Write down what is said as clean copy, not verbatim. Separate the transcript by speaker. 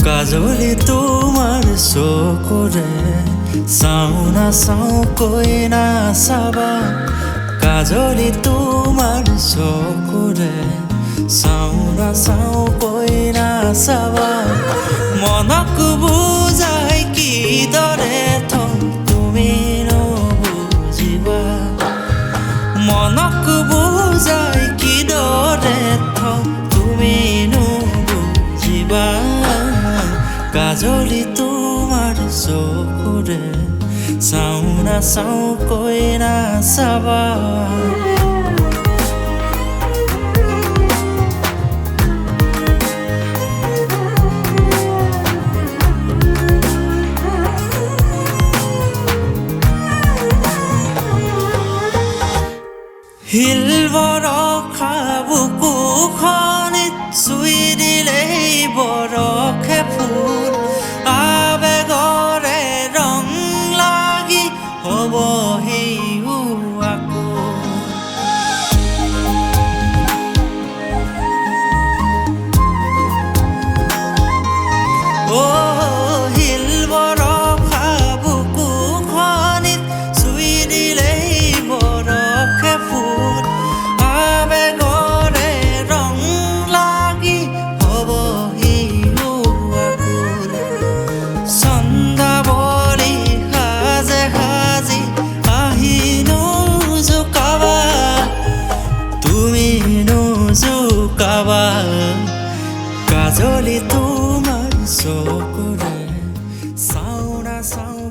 Speaker 1: কাজলি তোমাৰ চকুৰে চাওঁ নাচাওঁ কৈ নাচাবা কাজলি তোমাৰ চকুৰে চাওঁ নাচাওঁ কৈ নাচাবা মনক বুজাই কিদৰে থম তুমি নুবুজিবা মনক বুজাই কিদৰে থম তুমি নুবুজিবা কাজলি তোমাৰ চকুৰে চাওঁ নাচাওঁ কৈ নাচাবা শিল বৰষা বুকুখনিত চুই দিলেই বৰষে ফুল আবেগৰে ৰং লাগি হ'ব হেইও আকৌ শিল বৰষা বুকুখনিত চুই দিলেই বৰষে ফুল আবেগৰে ৰং লাগি হ'ব হেইও আকুল চন্দাৱলী সাজে সাজি আহি নোজোকাবা তুমি নোজোকাবা কাজলি তোমাৰ চকুৰে চাওঁ নাচাওঁ